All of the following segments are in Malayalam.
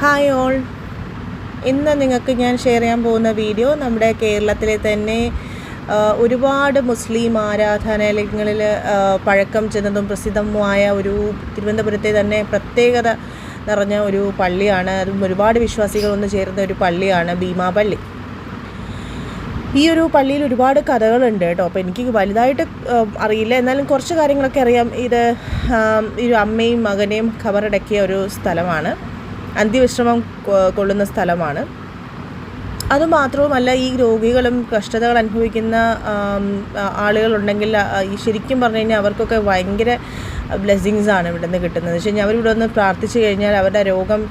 ഹായ് ഓൾ, ഇന്ന് നിങ്ങൾക്ക് ഞാൻ ഷെയർ ചെയ്യാൻ പോകുന്ന വീഡിയോ നമ്മുടെ കേരളത്തിലെ തന്നെ ഒരുപാട് മുസ്ലിം ആരാധനാലയങ്ങളിൽ പഴക്കം ചെന്നതും പ്രസിദ്ധമായ ഒരു തിരുവനന്തപുരത്തെ തന്നെ പ്രത്യേകത നിറഞ്ഞ ഒരു പള്ളിയാണ്. അതും ഒരുപാട് വിശ്വാസികൾ ഒന്ന് ചേർന്ന ഒരു പള്ളിയാണ് ഭീമാപള്ളി. ഈ ഒരു പള്ളിയിൽ ഒരുപാട് കഥകളുണ്ട് കേട്ടോ. അപ്പോൾ എനിക്ക് വലുതായിട്ട് അറിയില്ല, എന്നാലും കുറച്ച് കാര്യങ്ങളൊക്കെ അറിയാം. ഇത് ഒരു അമ്മയും മകനെയും ഖബറടക്കിയ ഒരു സ്ഥലമാണ്, അന്ത്യവിശ്രമം കൊള്ളുന്ന സ്ഥലമാണ്. അതുമാത്രവുമല്ല, ഈ രോഗികളും കഷ്ടതകൾ അനുഭവിക്കുന്ന ആളുകളുണ്ടെങ്കിൽ ശരിക്കും പറഞ്ഞു കഴിഞ്ഞാൽ അവർക്കൊക്കെ ഭയങ്കര ബ്ലെസ്സിങ്സാണ് ഇവിടെ നിന്ന് കിട്ടുന്നത്. എന്ന് വെച്ച് കഴിഞ്ഞാൽ അവരിവിടെ ഒന്ന് പ്രാർത്ഥിച്ചു കഴിഞ്ഞാൽ അവരുടെ രോഗം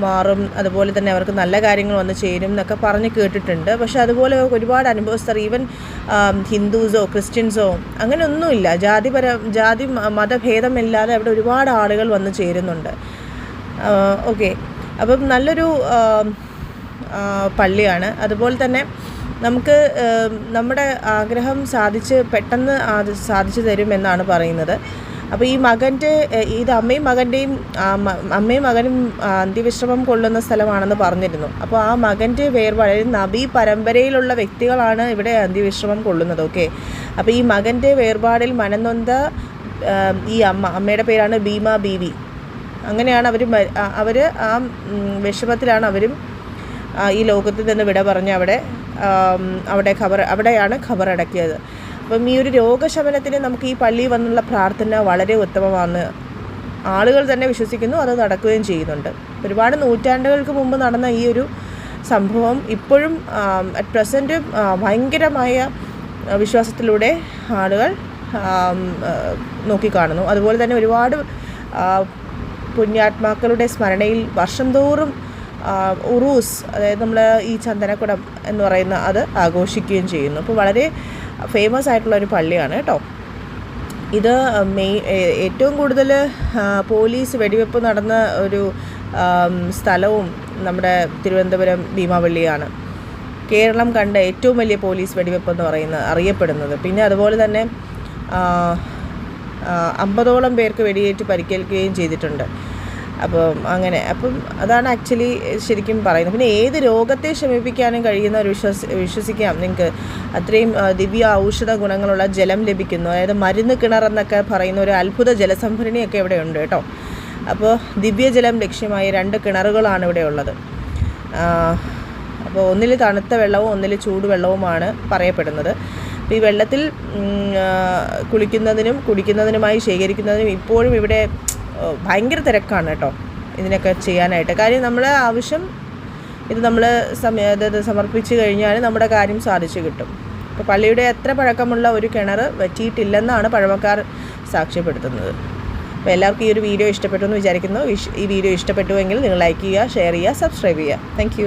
മാറും, അതുപോലെ തന്നെ അവർക്ക് നല്ല കാര്യങ്ങൾ വന്ന് ചേരും എന്നൊക്കെ പറഞ്ഞ് കേട്ടിട്ടുണ്ട്. പക്ഷേ അതുപോലെ ഒരുപാട് അനുഭവസ്ഥർ, ഈവൻ ഹിന്ദുസോ ക്രിസ്ത്യൻസോ അങ്ങനെയൊന്നുമില്ല, ജാതി മതഭേദമില്ലാതെ അവിടെ ഒരുപാട് ആളുകൾ വന്ന് ചേരുന്നുണ്ട്. ഓക്കെ, അപ്പം നല്ലൊരു പള്ളിയാണ്. അതുപോലെ തന്നെ നമുക്ക് നമ്മുടെ ആഗ്രഹം പെട്ടെന്ന് സാധിച്ചു തരുമെന്നാണ് പറയുന്നത്. അപ്പോൾ ഈ ഇത് അമ്മയും മകനും അന്ത്യവിശ്രമം കൊള്ളുന്ന സ്ഥലമാണെന്ന് പറഞ്ഞിരുന്നു. അപ്പോൾ ആ മകൻ്റെ വേർപാട്, നബി പരമ്പരയിലുള്ള വ്യക്തികളാണ് ഇവിടെ അന്ത്യവിശ്രമം കൊള്ളുന്നത്. ഓക്കെ, അപ്പോൾ ഈ മകൻ്റെ വേർപാടിൽ മനംനൊന്ത ഈ അമ്മയുടെ പേരാണ് ഭീമ ബീവി. അങ്ങനെയാണ് അവർ ആ വിഷമത്തിലാണ് അവരും ഈ ലോകത്തിൽ നിന്ന് വിട പറഞ്ഞ് അവിടെയാണ് ഖബറടക്കിയത്. അപ്പം ഈ ഒരു രോഗശമനത്തിന് നമുക്ക് ഈ പള്ളിയിൽ വന്നുള്ള പ്രാർത്ഥന വളരെ ഉത്തമമാണ്. ആളുകൾ തന്നെ വിശ്വസിക്കുന്നു, അത് നടക്കുകയും ചെയ്യുന്നുണ്ട്. ഒരുപാട് നൂറ്റാണ്ടുകൾക്ക് മുമ്പ് നടന്ന ഈ ഒരു സംഭവം ഇപ്പോഴും അറ്റ് പ്രസൻറ്റ് ഭയങ്കരമായ വിശ്വാസത്തിലൂടെ ആളുകൾ നോക്കിക്കാണുന്നു. അതുപോലെ തന്നെ ഒരുപാട് പുണ്യാത്മാക്കളുടെ സ്മരണയിൽ വർഷം തോറും ഉറൂസ്, അതായത് നമ്മൾ ഈ ചന്ദനക്കുടം എന്ന് പറയുന്ന അത് ആഘോഷിക്കുകയും ചെയ്യുന്നു. അപ്പോൾ വളരെ ഫേമസ് ആയിട്ടുള്ളൊരു പള്ളിയാണ് കേട്ടോ. ഇത് ഏറ്റവും കൂടുതൽ പോലീസ് വെടിവെപ്പ് നടന്ന ഒരു സ്ഥലവും നമ്മുടെ തിരുവനന്തപുരം ഭീമാപള്ളിയാണ്. കേരളം കണ്ട ഏറ്റവും വലിയ പോലീസ് വെടിവെപ്പ് എന്ന് അറിയപ്പെടുന്നത്. പിന്നെ അതുപോലെ തന്നെ 50ഓളം പേർക്ക് വെടിയേറ്റ് പരിക്കേൽക്കുകയും ചെയ്തിട്ടുണ്ട്. അപ്പം അതാണ് ആക്ച്വലി ശരിക്കും പറയുന്നത്. പിന്നെ ഏത് രോഗത്തെ ശമിപ്പിക്കാനും കഴിയുന്ന ഒരു വിശ്വസിക്കാം നിങ്ങൾക്ക്. അത്രയും ദിവ്യ ഔഷധ ഗുണങ്ങളുള്ള ജലം ലഭിക്കുന്നു. അതായത് മരുന്ന് കിണറെന്നൊക്കെ പറയുന്ന ഒരു അത്ഭുത ജലസംഭരണിയൊക്കെ ഇവിടെ ഉണ്ട് കേട്ടോ. അപ്പോൾ ദിവ്യജലം ലക്ഷ്യമായി 2 കിണറുകളാണ് ഇവിടെ ഉള്ളത്. അപ്പോൾ ഒന്നിൽ തണുത്ത വെള്ളവും ഒന്നിൽ ചൂടുവെള്ളവുമാണ് പറയപ്പെടുന്നത്. അപ്പോൾ ഈ വെള്ളത്തിൽ കുളിക്കുന്നതിനും കുടിക്കുന്നതിനുമായി ശേഖരിക്കുന്നതിനും ഇപ്പോഴും ഇവിടെ ഭയങ്കര തിരക്കാണ് കേട്ടോ ഇതിനൊക്കെ ചെയ്യാനായിട്ട്. കാര്യം നമ്മുടെ ആവശ്യം ഇത് നമ്മൾ സമർപ്പിച്ച് കഴിഞ്ഞാൽ നമ്മുടെ കാര്യം സാധിച്ചു കിട്ടും. ഇപ്പോൾ പള്ളിയുടെ എത്ര പഴക്കമുള്ള ഒരു കിണർ വറ്റിയിട്ടില്ലെന്നാണ് പഴമക്കാർ സാക്ഷ്യപ്പെടുത്തുന്നത്. അപ്പോൾ എല്ലാവർക്കും ഈ ഒരു വീഡിയോ ഇഷ്ടപ്പെട്ടു എന്ന് വിചാരിക്കുന്നു. ഈ വീഡിയോ ഇഷ്ടപ്പെട്ടുവെങ്കിൽ നിങ്ങൾ ലൈക്ക് ചെയ്യുക, ഷെയർ ചെയ്യുക, സബ്സ്ക്രൈബ് ചെയ്യുക. താങ്ക്